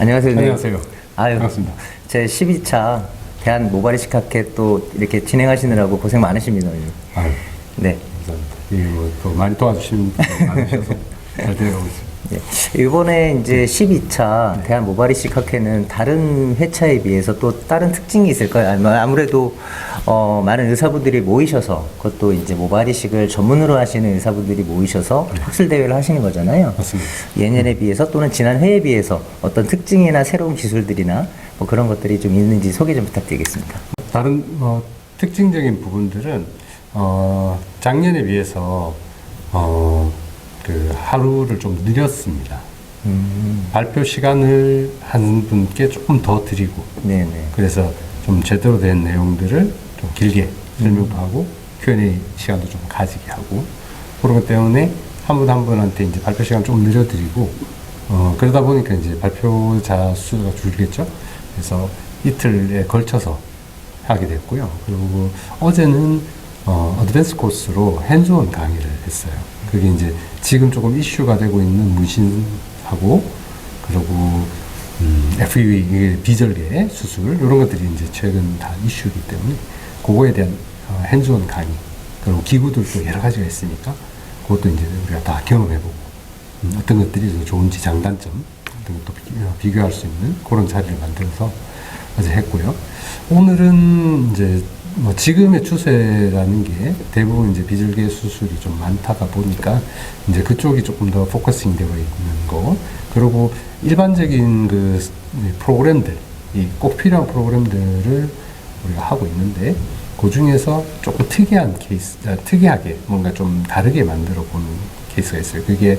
안녕하세요. 네. 안녕하세요. 아유, 반갑습니다. 제 12차 대한 모발이식 학회 또 이렇게 진행하시느라고 고생 많으십니다. 아유, 네. 감사합니다. 이게 뭐또 많이 도와주시는 분이 많으셔서 잘 되어가고 있습니다. 네. 이번에 이제 12차 대한 모발이식 학회는 다른 회차에 비해서 또 다른 특징이 있을까요? 아무래도 많은 의사분들이 모이셔서, 그것도 이제 모발이식을 전문으로 하시는 의사분들이 모이셔서 학술 대회를 하시는 거잖아요. 맞습니다. 예년에 비해서 또는 지난 회에 비해서 어떤 특징이나 새로운 기술들이나 뭐 그런 것들이 좀 있는지 소개 좀 부탁드리겠습니다. 다른 특징적인 부분들은 작년에 비해서 그 하루를 좀 늘렸습니다. 발표 시간을 한 분께 조금 더 드리고, 네네. 그래서 좀 제대로 된 내용들을 좀 길게 설명도 하고 Q&A 시간도 좀 가지게 하고, 그런 것 때문에 한 분 한 분한테 이제 발표 시간 좀 늘려드리고, 그러다 보니까 이제 발표자 수가 줄겠죠. 그래서 이틀에 걸쳐서 하게 됐고요. 그리고 어제는 어드밴스 코스로 핸즈온 강의를 했어요. 그게 이제 지금 조금 이슈가 되고 있는 문신하고, 그리고 FEV, 이게 비절개 수술, 이런 것들이 이제 최근 다 이슈이기 때문에 그거에 대한 핸즈온 강의, 그리고 기구들도 여러 가지가 있으니까 그것도 이제 우리가 다 경험해보고 어떤 것들이 더 좋은지 장단점 같은 것도 비교할 수 있는 그런 자리를 만들어서 어제 했고요. 오늘은 이제 뭐 지금의 추세라는 게 대부분 이제 비절개 수술이 좀 많다가 보니까 이제 그쪽이 조금 더 포커싱 되어 있는 거, 그리고 일반적인 그 프로그램들, 꼭 필요한 프로그램들을 우리가 하고 있는데, 그 중에서 조금 특이한 케이스, 특이하게 뭔가 좀 다르게 만들어 보는 케이스가 있어요. 그게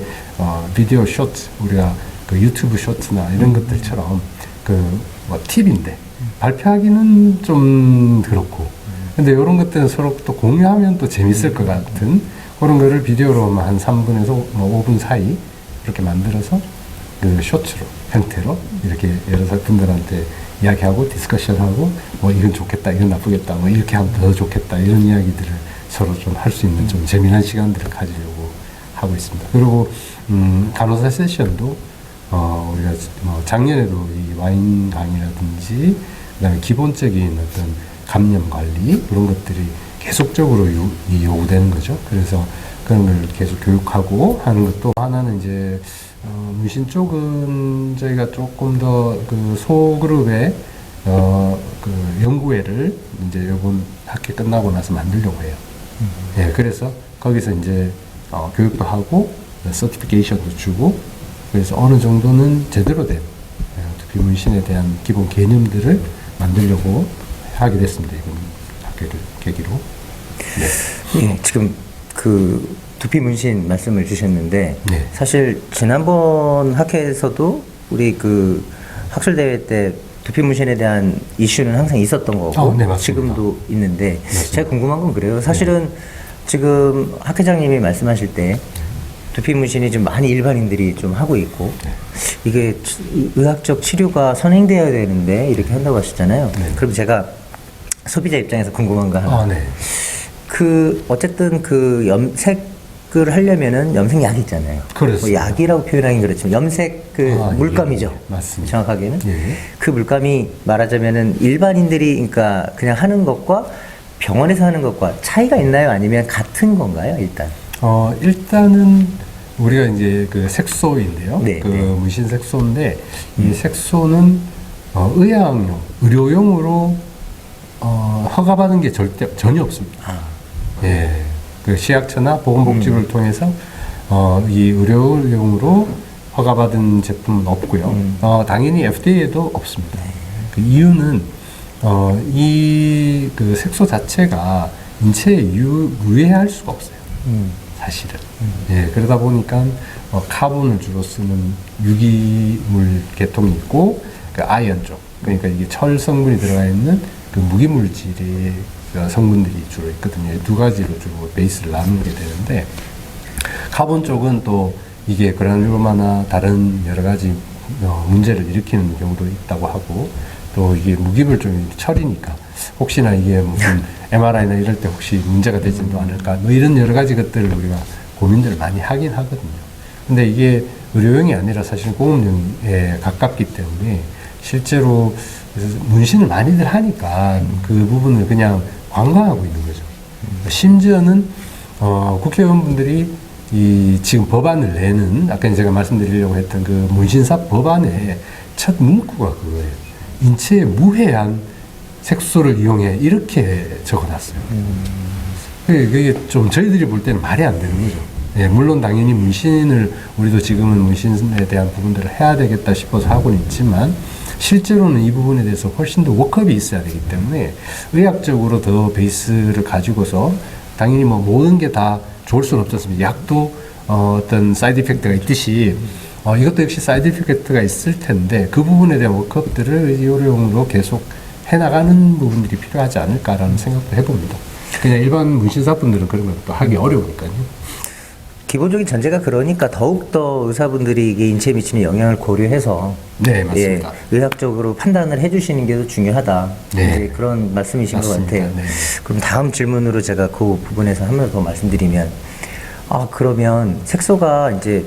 비디오 쇼트, 우리가 그 유튜브 쇼트나 이런 것들처럼 그 뭐 팁인데 발표하기는 좀 그렇고, 근데 이런 것들은 서로 또 공유하면 또 재밌을 것 같은 그런 거를 비디오로 한 3분에서 뭐 5분 사이 이렇게 만들어서 그 쇼츠로 형태로 이렇게 여러 분들한테 이야기하고 디스커션하고, 뭐 이건 좋겠다, 이건 나쁘겠다, 뭐 이렇게 하면 더 좋겠다, 이런 이야기들을 서로 좀 할 수 있는 좀 재미난 시간들을 가지려고 하고 있습니다. 그리고 간호사 세션도 우리가 작년에도 이 와인 강의라든지 그다음에 기본적인 어떤 감염 관리, 그런 것들이 계속적으로 요구되는 거죠. 그래서 그런 걸 계속 교육하고 하는 것도 하나는 이제 문신 쪽은 저희가 조금 더 그 소그룹의 그 연구회를 이제 이번 학기 끝나고 나서 만들려고 해요. 예, 그래서 거기서 이제 교육도 하고 서티피케이션도 주고, 그래서 어느 정도는 제대로 된 두피 문신에 대한 기본 개념들을 만들려고 하게 됐습니다. 이번 학교를 계기로. 네. 예, 지금 그 두피 문신 말씀을 주셨는데, 네. 사실 지난번 학회에서도 우리 그 학술 대회 때 두피 문신에 대한 이슈는 항상 있었던 거고, 네, 맞습니다. 지금도 있는데, 맞습니다. 제가 궁금한 건 그래요. 사실은 지금 학회장님이 말씀하실 때 두피 문신이 좀 많이 일반인들이 좀 하고 있고, 이게 의학적 치료가 선행되어야 되는데 이렇게 한다고 하셨잖아요. 네. 그럼 제가 소비자 입장에서 궁금한 거 하나. 네. 그 어쨌든 그 염색을 하려면은 염색약이 있잖아요. 그렇습니다. 뭐 약이라고 표현하긴 그렇지만 염색 그 물감이죠. 예, 맞습니다. 정확하게는. 예. 그 물감이 말하자면은 일반인들이 그러니까 그냥 하는 것과 병원에서 하는 것과 차이가 있나요? 아니면 같은 건가요? 일단. 일단은 우리가 이제 그 색소인데요. 네, 그 네. 문신 색소인데, 이 색소는 의학용, 의료용으로 허가받은 게 전혀 없습니다. 예. 그 시약처나 보건복지부를 통해서 이 의료용으로 허가받은 제품은 없고요. 당연히 FDA에도 없습니다. 그 이유는 이 그 색소 자체가 인체에 유해할 수가 없어요. 사실은. 예, 그러다 보니까 카본을 주로 쓰는 유기물 계통이 있고, 그 아이언 쪽, 그러니까 이게 철 성분이 들어가 있는 그 무기물질의 성분들이 주로 있거든요. 두 가지로 주로 베이스를 나누게 되는데, 카본 쪽은 또 이게 그라눌로마나 다른 여러 가지 문제를 일으키는 경우도 있다고 하고, 또 이게 무기물 쪽이 철이니까 혹시나 이게 무슨 MRI나 이럴 때 혹시 문제가 되지도 않을까, 뭐 이런 여러 가지 것들을 우리가 고민들을 많이 하긴 하거든요. 근데 이게 의료용이 아니라 사실은 공업용에 가깝기 때문에 실제로 문신을 많이들 하니까 그 부분을 그냥 관광하고 있는 거죠. 심지어는 국회의원분들이 이 지금 법안을 내는 아까 제가 말씀드리려고 했던 그 문신사 법안의 첫 문구가 그거예요. 인체에 무해한 색소를 이용해 이렇게 적어놨어요. 그게 좀 저희들이 볼 때는 말이 안 되는 거죠. 예, 물론 당연히 문신을 우리도 지금은 문신에 대한 부분들을 해야 되겠다 싶어서 하고는 있지만 실제로는 이 부분에 대해서 훨씬 더 워크업이 있어야 되기 때문에 의학적으로 더 베이스를 가지고서 당연히 뭐 모든 게 다 좋을 수는 없지 않습니까? 약도 어떤 사이드 이펙트가 있듯이 이것도 역시 사이드 이펙트가 있을 텐데 그 부분에 대한 워크업들을 의료용으로 계속 해나가는 부분들이 필요하지 않을까라는 생각도 해봅니다. 그냥 일반 문신사분들은 그런 걸 또 하기 어려우니까요. 기본적인 전제가 그러니까 더욱더 의사분들이 이게 인체에 미치는 영향을 고려해서 네, 맞습니다. 의학적으로 판단을 해주시는 게 더 중요하다. 네. 이제 그런 말씀이신 맞습니다. 것 같아요. 네. 그럼 다음 질문으로 제가 그 부분에서 한 번 더 말씀드리면, 그러면 색소가 이제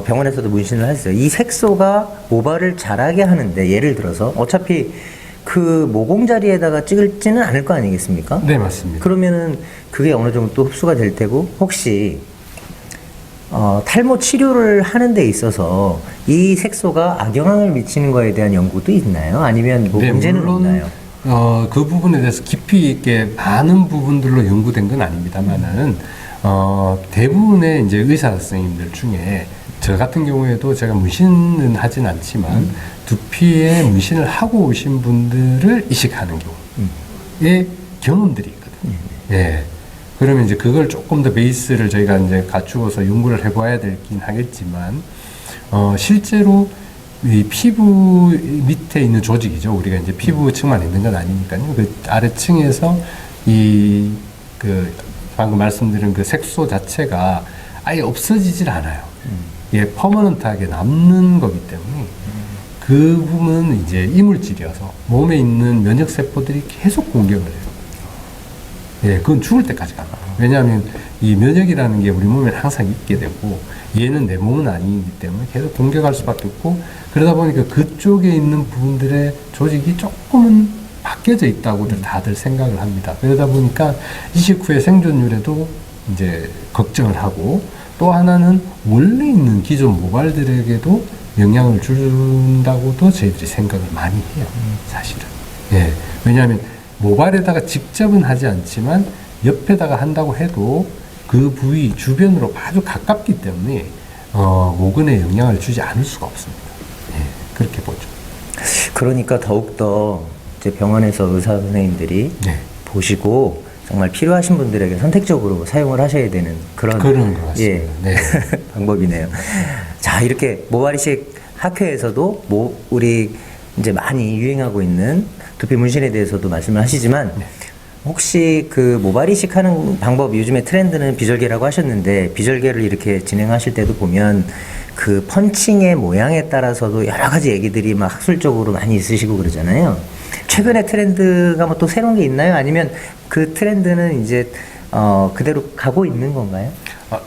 병원에서도 문신을 했어요. 이 색소가 모발을 자라게 하는데 예를 들어서 어차피 그 모공 자리에다가 찍을지는 않을 거 아니겠습니까? 네, 맞습니다. 그러면은 그게 어느 정도 또 흡수가 될 테고 혹시 탈모 치료를 하는 데 있어서 이 색소가 악영향을 미치는 거에 대한 연구도 있나요? 아니면 뭐 네, 문제는 물론, 없나요? 그 부분에 대해서 깊이 있게 많은 부분들로 연구된 건 아닙니다만은 대부분의 이제 의사 선생님들 중에 저 같은 경우에도 제가 문신은 하진 않지만 두피에 문신을 하고 오신 분들을 이식하는 경우에 경험들이 있거든요. 예. 그러면 이제 그걸 조금 더 베이스를 저희가 이제 갖추어서 연구를 해봐야 되긴 하겠지만, 실제로 이 피부 밑에 있는 조직이죠. 우리가 이제 피부층만 있는 건 아니니까요. 그 아래층에서 방금 말씀드린 그 색소 자체가 아예 없어지질 않아요. 예, 퍼머넌트하게 남는 거기 때문에 그 부분은 이제 이물질이어서 몸에 있는 면역세포들이 계속 공격을 해요. 예, 그건 죽을 때까지 가요. 왜냐하면 이 면역이라는 게 우리 몸에 항상 있게 되고 얘는 내 몸은 아니기 때문에 계속 공격할 수밖에 없고 그러다 보니까 그쪽에 있는 부분들의 조직이 조금은 바뀌어져 있다고들 다들 생각을 합니다. 그러다 보니까 이식 후에 생존율에도 이제 걱정을 하고 또 하나는 원래 있는 기존 모발들에게도 영향을 준다고도 저희들이 생각을 많이 해요. 사실은. 예. 왜냐하면 모발에다가 직접은 하지 않지만 옆에다가 한다고 해도 그 부위 주변으로 아주 가깝기 때문에 모근에 영향을 주지 않을 수가 없습니다. 예, 그렇게 보죠. 그러니까 더욱더 이제 병원에서 의사 선생님들이 네. 보시고 정말 필요하신 분들에게 선택적으로 사용을 하셔야 되는 그런 것 같습니다. 네. 방법이네요. 자, 이렇게 모발이식 학회에서도 우리 이제 많이 유행하고 있는 두피 문신에 대해서도 말씀을 하시지만 네. 혹시 그 모발 이식하는 방법 요즘에 트렌드는 비절개라고 하셨는데 비절개를 이렇게 진행하실 때도 보면 그 펀칭의 모양에 따라서도 여러 가지 얘기들이 막 학술적으로 많이 있으시고 그러잖아요. 최근에 트렌드가 뭐 또 새로운 게 있나요? 아니면 그 트렌드는 이제 그대로 가고 있는 건가요?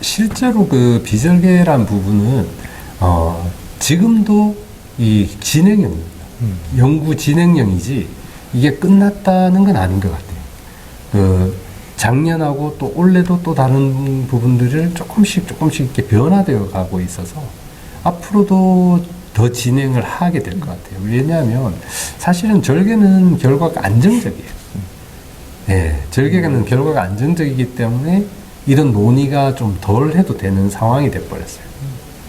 실제로 그 비절개란 부분은 지금도 이 진행형입니다. 연구 진행형이지 이게 끝났다는 건 아닌 것 같아요. 작년하고 또 올해도 또 다른 부분들을 조금씩 이렇게 변화되어 가고 있어서 앞으로도 더 진행을 하게 될 것 같아요. 왜냐하면 사실은 절개는 결과가 안정적이에요. 네, 절개는 결과가 안정적이기 때문에 이런 논의가 좀 덜 해도 되는 상황이 돼버렸어요.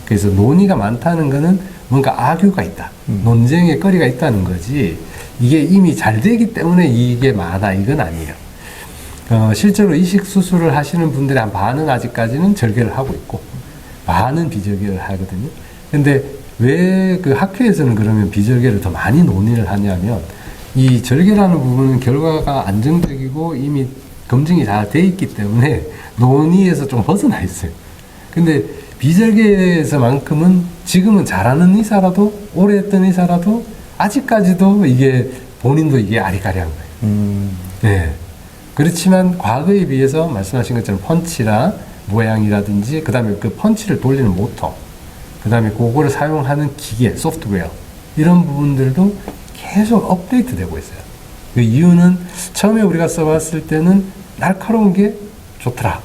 그래서 논의가 많다는 거는 뭔가 악유가 있다. 논쟁의 거리가 있다는 거지 이게 이미 잘 되기 때문에 이게 많아 이건 아니에요. 실제로 이식 수술을 하시는 분들의 한 반은 아직까지는 절개를 하고 있고 반은 비절개를 하거든요. 근데 왜 그 학회에서는 그러면 비절개를 더 많이 논의를 하냐면 이 절개라는 부분은 결과가 안정적이고 이미 검증이 잘 돼 있기 때문에 논의에서 좀 벗어나 있어요. 근데 비절개에서만큼은 지금은 잘하는 의사라도 오래 했던 의사라도 아직까지도 이게 본인도 이게 아리까리한 거예요. 네. 그렇지만 과거에 비해서 말씀하신 것처럼 펀치나 모양이라든지 그 다음에 그 펀치를 돌리는 모터 그 그다음에 그거를 사용하는 기계, 소프트웨어 이런 부분들도 계속 업데이트 되고 있어요. 그 이유는 처음에 우리가 써봤을 때는 날카로운 게 좋더라.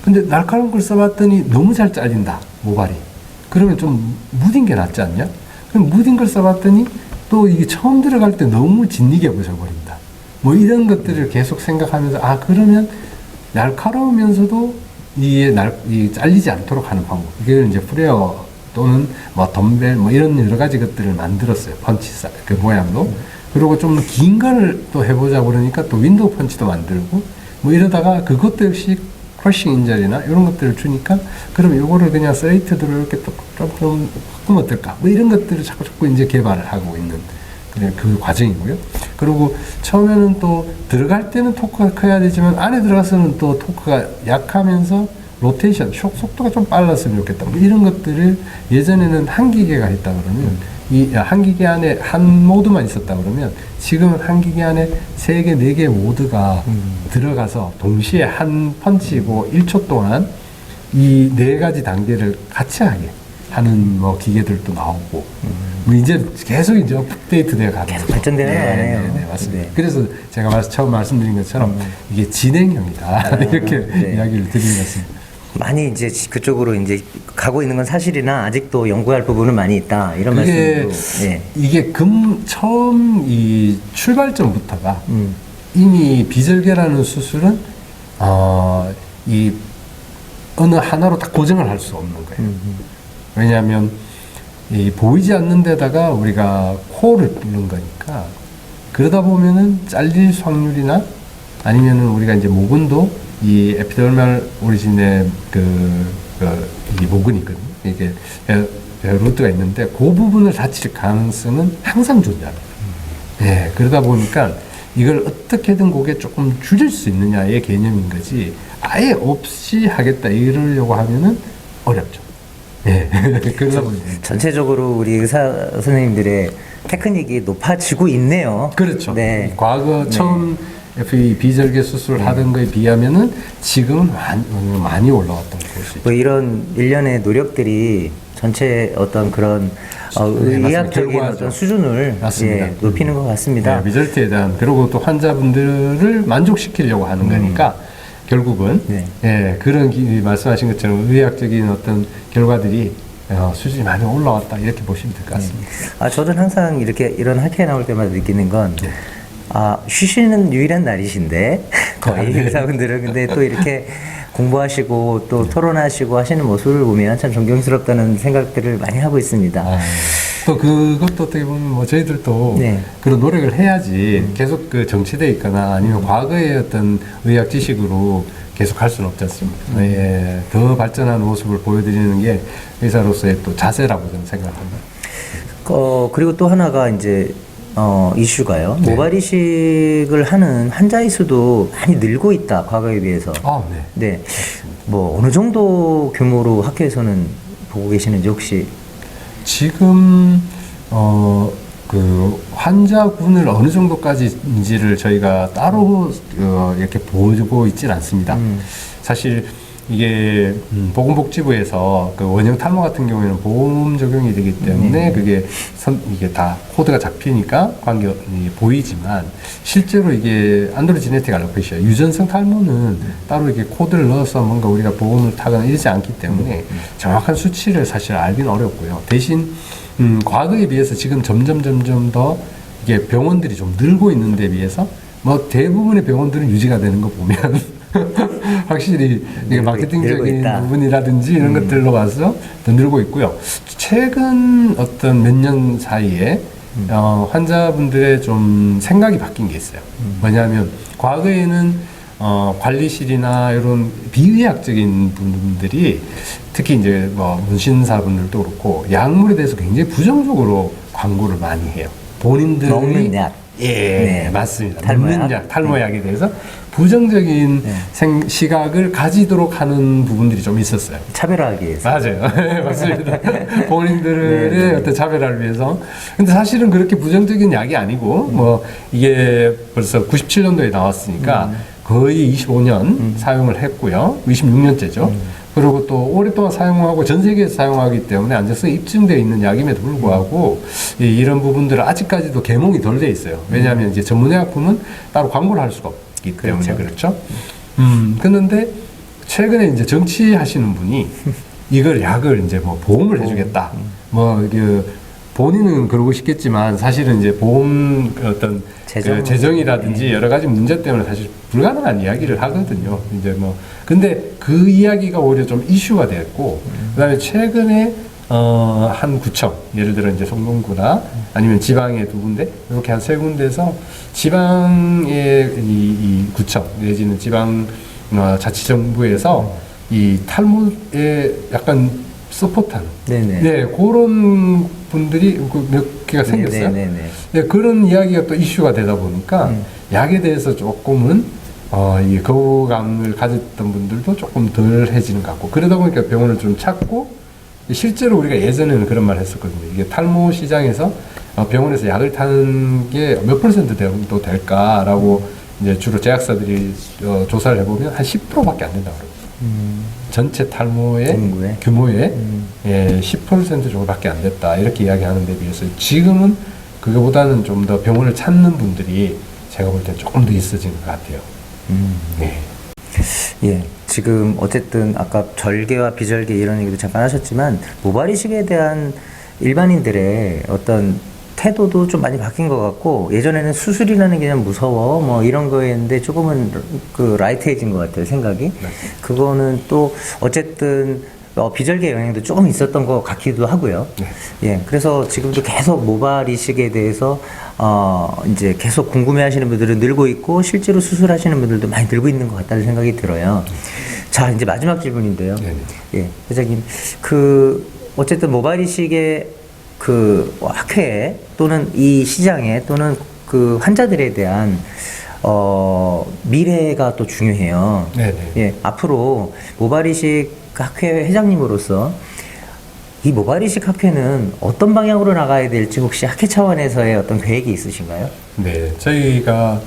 근데 날카로운 걸 써봤더니 너무 잘 잘린다, 모발이. 그러면 좀 무딘 게 낫지 않냐? 그럼 무딘 걸 써봤더니 또 이게 처음 들어갈 때 너무 진리게 보셔버린다. 뭐 이런 것들을 계속 생각하면서, 아, 그러면 날카로우면서도 이 잘리지 않도록 하는 방법. 이게 이제 프레어 또는 뭐 덤벨 뭐 이런 여러 가지 것들을 만들었어요. 펀치 그 모양도. 그리고 좀 긴 거를 또 해보자 그러니까 또 윈도우 펀치도 만들고 뭐 이러다가 그것도 역시 크러싱 인절이나 이런 것들을 주니까 그럼 요거를 그냥 스트레이트로 이렇게 좀 바꾸면 어떨까? 뭐 이런 것들을 자꾸 이제 개발을 하고 있는 그냥 그 과정이고요. 그리고 처음에는 또 들어갈 때는 토크가 커야 되지만 안에 들어가서는 또 토크가 약하면서 로테이션, 속도가 좀 빨랐으면 좋겠다. 뭐 이런 것들을 예전에는 한 기계가 있다 그러면 이 한 기계 안에 한 모드만 있었다 그러면 지금은 한 기계 안에 3개, 4개 모드가 들어가서 동시에 한 펀치고 1초 동안 이 4가지 단계를 같이 하게 하는 뭐 기계들도 나오고 뭐 이제 계속 이제 업데이트 되어 가는 계속 거죠. 발전되어 가네요. 네, 맞습니다. 네. 그래서 제가 처음 말씀드린 것처럼 이게 진행형이다 이렇게 네. 이야기를 드린 것 같습니다. 많이 이제 그쪽으로 이제 가고 있는 건 사실이나 아직도 연구할 부분은 많이 있다 이런 그게 말씀도. 예. 이게 처음 이 출발점부터가 이미 비절개라는 수술은 이 어느 하나로 다 고정을 할 수 없는 거예요. 왜냐하면 이 보이지 않는 데다가 우리가 코를 뚫는 거니까 그러다 보면은 잘릴 확률이나 아니면은 우리가 이제 모근도 이 에피더멀 오리진의 이 모근이 있거든요. 이게 루트가 있는데 그 부분을 다칠 가능성은 항상 존재합니다. 네, 그러다 보니까 이걸 어떻게든 그게 조금 줄일 수 있느냐의 개념인 거지 아예 없이 하겠다 이러려고 하면은 어렵죠. 네. 그러다 보니까 전체적으로 우리 의사 선생님들의 테크닉이 높아지고 있네요. 그렇죠. 네. 과거 네. 처음 FE 비절개 수술을 하던 거에 비하면은 지금은 많이 올라왔다고 볼 수 있죠. 뭐 이런 일련의 노력들이 전체 어떤 그런 네, 의학적인 결과죠. 어떤 수준을 맞습니다. 예, 높이는 것 같습니다. 네, 리절트에 대한 그리고 또 환자분들을 만족시키려고 하는 거니까 결국은 네. 예, 그런 말씀하신 것처럼 의학적인 어떤 결과들이 수준이 많이 올라왔다 이렇게 보시면 될 것 같습니다. 아, 저는 항상 이렇게 이런 학회에 나올 때마다 느끼는 건 네. 아, 쉬시는 유일한 날이신데 거의 아, 네. 의사분들은 근데 또 이렇게 공부하시고 또 토론하시고 하시는 모습을 보면 참 존경스럽다는 생각들을 많이 하고 있습니다. 또 그것도 어떻게 보면 뭐 저희들도 네. 그런 노력을 해야지 계속 그 정치돼 있거나 아니면 과거의 어떤 의학 지식으로 계속 할 수는 없지 않습니까? 예, 더 발전한 모습을 보여드리는 게 의사로서의 또 자세라고 저는 생각합니다. 그리고 또 하나가 이제 이슈가요. 네. 모발 이식을 하는 환자의 수도 많이 늘고 있다, 과거에 비해서. 네. 네. 뭐 어느 정도 규모로 학회에서는 보고 계시는지 혹시? 지금 그 환자군을 어느 정도까지인지를 저희가 따로 이렇게 보고 있지는 않습니다. 사실 이게 보건복지부에서 그 원형 탈모 같은 경우에는 보험 적용이 되기 때문에 그게 이게 다 코드가 잡히니까 관계이 보이지만 실제로 이게 안드로지네틱 알로페시아 유전성 탈모는 따로 이게 코드를 넣어서 뭔가 우리가 보험을 타거나 이러지 않기 때문에 정확한 수치를 사실 알기는 어렵고요. 대신 과거에 비해서 지금 점점 더 이게 병원들이 좀 늘고 있는 데 비해서 뭐 대부분의 병원들은 유지가 되는 거 보면 확실히 이게 마케팅적인 부분이라든지 이런 것들로 봐서 더 늘고 있고요. 최근 어떤 몇 년 사이에 환자분들의 좀 생각이 바뀐 게 있어요. 뭐냐면 과거에는 관리실이나 이런 비의학적인 분들이 특히 이제 뭐 문신사분들도 그렇고 약물에 대해서 굉장히 부정적으로 광고를 많이 해요. 본인들이 먹는 약. 예, 네. 맞습니다. 탈모약? 먹는 약, 탈모약에 대해서 부정적인 시각을 가지도록 하는 부분들이 좀 있었어요. 차별화하기 위해서. 맞아요. 맞습니다. 본인들의 어떤 차별화를 위해서. 근데 사실은 그렇게 부정적인 약이 아니고, 뭐, 이게 벌써 97년도에 나왔으니까 거의 25년 사용을 했고요. 26년째죠. 그리고 또 오랫동안 사용하고 전 세계에서 사용하기 때문에 안정성이 입증되어 있는 약임에도 불구하고 이런 부분들은 아직까지도 개몽이 덜 돼 있어요. 왜냐하면 이제 전문의약품은 따로 광고를 할 수가 없기 때문에 그렇죠. 그런데 최근에 이제 정치하시는 분이 이걸 약을 이제 뭐 보험을 해주겠다. 본인은 그러고 싶겠지만 사실은 이제 보험 어떤 재정이라든지 여러 가지 문제 때문에 사실 불가능한 이야기를 하거든요. 이제 뭐 근데 그 이야기가 오히려 좀 이슈가 됐고 그다음에 최근에 한 구청 예를 들어 이제 성동구나 아니면 지방의 두 군데 이렇게 한 세 군데에서 지방의 이 구청 내지는 지방 자치정부에서 이 탈모에 약간 서포트하는 네 그런 분들이 몇 개가 생겼어요. 네, 그런 이야기가 또 이슈가 되다 보니까 약에 대해서 조금은 이 거부감을 가졌던 분들도 조금 덜해지는 것 같고 그러다 보니까 병원을 좀 찾고 실제로 우리가 예전에는 그런 말 했었거든요. 이게 탈모 시장에서 병원에서 약을 타는 게 몇 퍼센트 정도 될까라고 이제 주로 제약사들이 조사를 해보면 한 10%밖에 안 된다고 그러거든요. 전체 탈모의 규모의 10% 정도밖에 안 됐다 이렇게 이야기하는 데 비해서 지금은 그거보다는 좀 더 병원을 찾는 분들이 제가 볼 때 조금 더 있어진 것 같아요. 네. 예, 지금 어쨌든 아까 절개와 비절개 이런 얘기도 잠깐 하셨지만 모발이식에 대한 일반인들의 어떤 태도도 좀 많이 바뀐 것 같고 예전에는 수술이라는 게 그냥 무서워 뭐 이런 거였는데 조금은 그 라이트해진 것 같아요 생각이. 그거는 또 어쨌든 비절개 영향도 조금 있었던 것 같기도 하고요. 예, 그래서 지금도 계속 모발 이식에 대해서 이제 계속 궁금해하시는 분들은 늘고 있고 실제로 수술하시는 분들도 많이 늘고 있는 것 같다는 생각이 들어요. 자, 이제 마지막 질문인데요. 예, 회장님, 어쨌든 모발 이식의 학회에 또는 이 시장에 또는 그 환자들에 대한 미래가 또 중요해요. 예, 앞으로 모발이식 학회 회장님으로서 이 모발이식 학회는 어떤 방향으로 나가야 될지 혹시 학회 차원에서의 어떤 계획이 있으신가요? 네, 저희가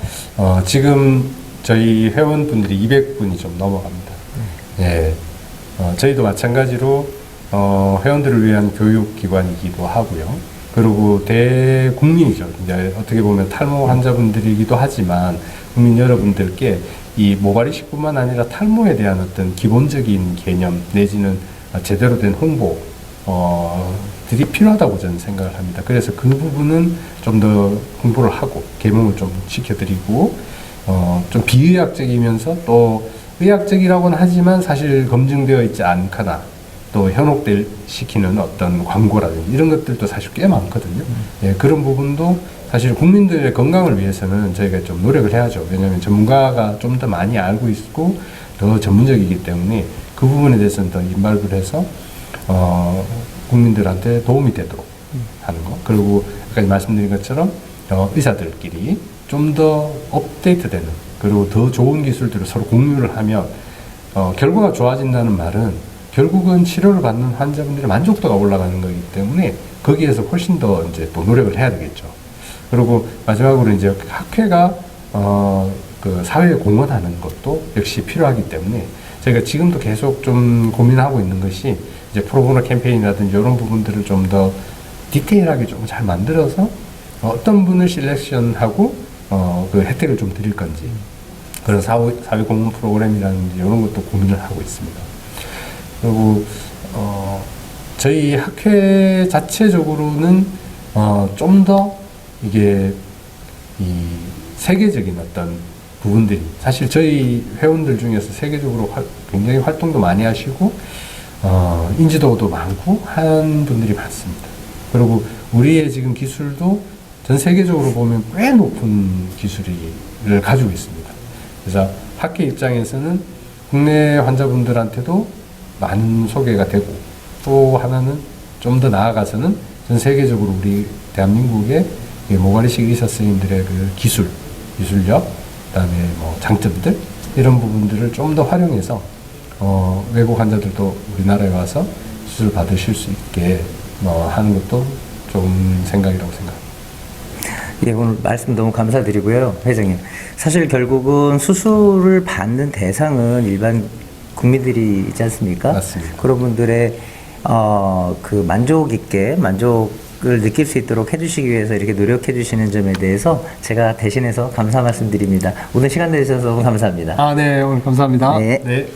지금 저희 회원분들이 200분이 좀 넘어갑니다. 예, 저희도 마찬가지로 회원들을 위한 교육기관이기도 하고요. 그리고 대국민이죠. 이제 어떻게 보면 탈모 환자분들이기도 하지만 국민 여러분들께 이 모발이식뿐만 아니라 탈모에 대한 어떤 기본적인 개념 내지는 제대로 된 홍보 들이 필요하다고 저는 생각을 합니다. 그래서 그 부분은 좀 더 홍보를 하고 계몽을 좀 시켜드리고 좀 비의학적이면서 또 의학적이라고는 하지만 사실 검증되어 있지 않거나 또 현혹될 시키는 어떤 광고라든지 이런 것들도 사실 꽤 많거든요. 예, 그런 부분도 사실 국민들의 건강을 위해서는 저희가 좀 노력을 해야죠. 왜냐하면 전문가가 좀 더 많이 알고 있고 더 전문적이기 때문에 그 부분에 대해서는 더 임발부를 해서 국민들한테 도움이 되도록 하는 거. 그리고 아까 말씀드린 것처럼 의사들끼리 좀 더 업데이트되는 그리고 더 좋은 기술들을 서로 공유를 하면 결과가 좋아진다는 말은 결국은 치료를 받는 환자분들의 만족도가 올라가는 거기 때문에 거기에서 훨씬 더 이제 또 노력을 해야 되겠죠. 그리고 마지막으로 이제 학회가 그 사회에 공헌하는 것도 역시 필요하기 때문에 저희가 지금도 계속 좀 고민하고 있는 것이 이제 프로보노 캠페인이라든지 이런 부분들을 좀 더 디테일하게 좀 잘 만들어서 어떤 분을 실렉션하고 그 혜택을 좀 드릴 건지 그런 사회 공헌 프로그램이라든지 이런 것도 고민을 하고 있습니다. 그리고 저희 학회 자체적으로는 좀 더 이게 이 세계적인 어떤 부분들이 사실 저희 회원들 중에서 세계적으로 굉장히 활동도 많이 하시고 인지도도 많고 한 분들이 많습니다. 그리고 우리의 지금 기술도 전 세계적으로 보면 꽤 높은 기술을 가지고 있습니다. 그래서 학회 입장에서는 국내 환자분들한테도 많은 소개가 되고 또 하나는 좀 더 나아가서는 전 세계적으로 우리 대한민국의 모발이식 의사 선생님들의 그 기술력, 그다음에 뭐 장점들 이런 부분들을 좀 더 활용해서 외국 환자들도 우리나라에 와서 수술 받으실 수 있게 하는 것도 좋은 생각이라고 생각합니다. 예, 오늘 말씀 너무 감사드리고요, 회장님. 사실 결국은 수술을 받는 대상은 일반 국민들이 있지 않습니까? 맞습니다. 그런 분들의 그 만족 있게 만족을 느낄 수 있도록 해주시기 위해서 이렇게 노력해 주시는 점에 대해서 제가 대신해서 감사 말씀드립니다. 오늘 시간 내주셔서 너무 감사합니다. 네, 오늘 감사합니다. 네. 네.